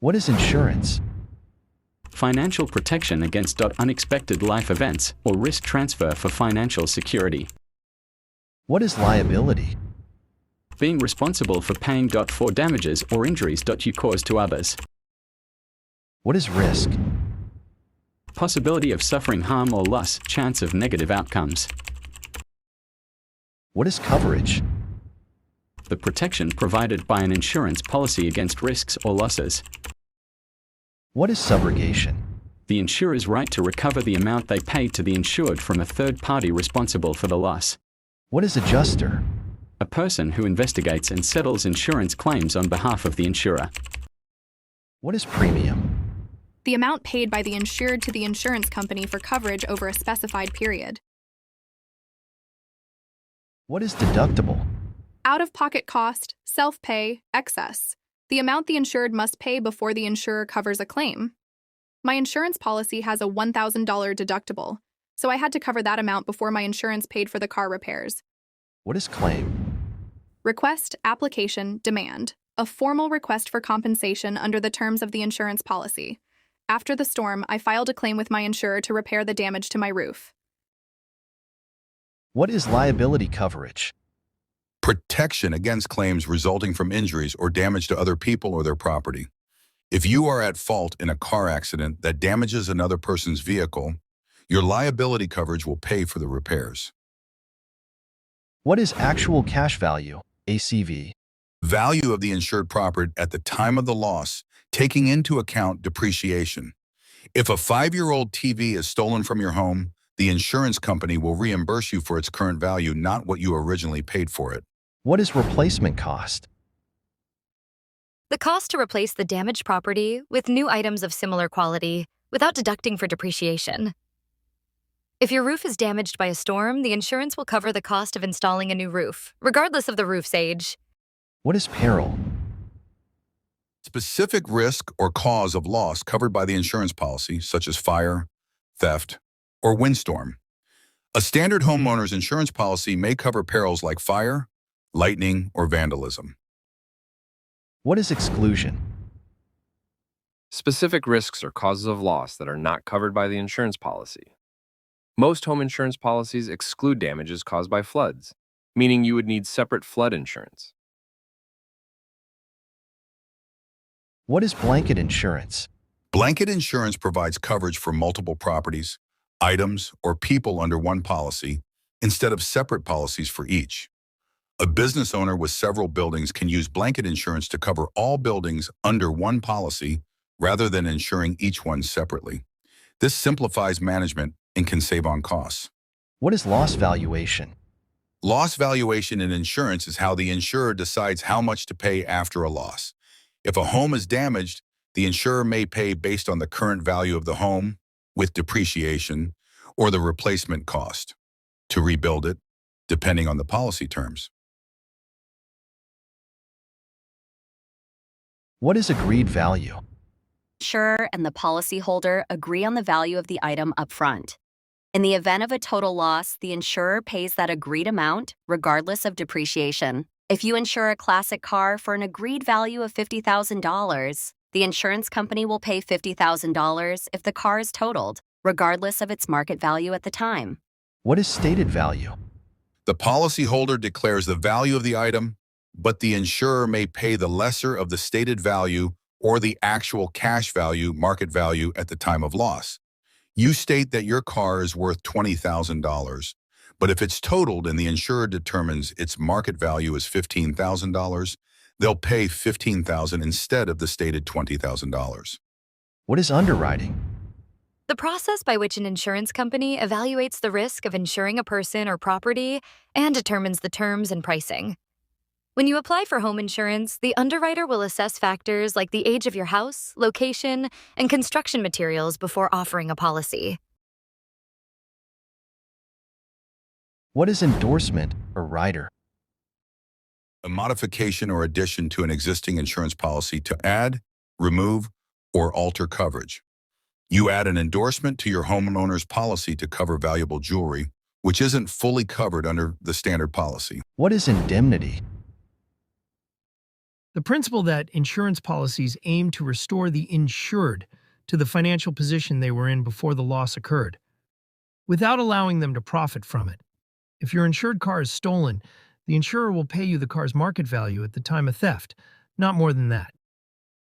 What is insurance? Financial protection against unexpected life events or risk transfer for financial security. What is liability? Being responsible for paying for damages or injuries you cause to others. What is risk? Possibility of suffering harm or loss, chance of negative outcomes. What is coverage? The protection provided by an insurance policy against risks or losses. What is subrogation? The insurer's right to recover the amount they paid to the insured from a third party responsible for the loss. What is adjuster? A person who investigates and settles insurance claims on behalf of the insurer. What is premium? The amount paid by the insured to the insurance company for coverage over a specified period. What is deductible? Out-of-pocket cost, self-pay, excess. The amount the insured must pay before the insurer covers a claim. My insurance policy has a $1,000 deductible, so I had to cover that amount before my insurance paid for the car repairs. What is claim? Request, application, demand. A formal request for compensation under the terms of the insurance policy. After the storm, I filed a claim with my insurer to repair the damage to my roof. What is liability coverage? Protection against claims resulting from injuries or damage to other people or their property. If you are at fault in a car accident that damages another person's vehicle, your liability coverage will pay for the repairs. What is actual cash value, ACV? Value of the insured property at the time of the loss, taking into account depreciation. If a 5-year-old TV is stolen from your home, the insurance company will reimburse you for its current value, not what you originally paid for it. What is replacement cost? The cost to replace the damaged property with new items of similar quality without deducting for depreciation. If your roof is damaged by a storm, the insurance will cover the cost of installing a new roof, regardless of the roof's age. What is peril? Specific risk or cause of loss covered by the insurance policy, such as fire, theft, or windstorm. A standard homeowner's insurance policy may cover perils like fire, lightning, or vandalism. What is exclusion? Specific risks or causes of loss that are not covered by the insurance policy. Most home insurance policies exclude damages caused by floods, meaning you would need separate flood insurance. What is blanket insurance? Blanket insurance provides coverage for multiple properties, items, or people under one policy, instead of separate policies for each. A business owner with several buildings can use blanket insurance to cover all buildings under one policy rather than insuring each one separately. This simplifies management and can save on costs. What is loss valuation? Loss valuation in insurance is how the insurer decides how much to pay after a loss. If a home is damaged, the insurer may pay based on the current value of the home, with depreciation, or the replacement cost to rebuild it, depending on the policy terms. What is agreed value? Insurer and the policyholder agree on the value of the item up front. In the event of a total loss, the insurer pays that agreed amount, regardless of depreciation. If you insure a classic car for an agreed value of $50,000, the insurance company will pay $50,000 if the car is totaled, regardless of its market value at the time. What is stated value? The policyholder declares the value of the item, but the insurer may pay the lesser of the stated value or the actual cash value, market value at the time of loss. You state that your car is worth $20,000, but if it's totaled and the insurer determines its market value is $15,000, they'll pay $15,000 instead of the stated $20,000. What is underwriting? The process by which an insurance company evaluates the risk of insuring a person or property and determines the terms and pricing. When you apply for home insurance, the underwriter will assess factors like the age of your house, location, and construction materials before offering a policy. What is endorsement or rider? A modification or addition to an existing insurance policy to add, remove, or alter coverage. You add an endorsement to your homeowner's policy to cover valuable jewelry, which isn't fully covered under the standard policy. What is indemnity? The principle that insurance policies aim to restore the insured to the financial position they were in before the loss occurred, without allowing them to profit from it. If your insured car is stolen, the insurer will pay you the car's market value at the time of theft, not more than that.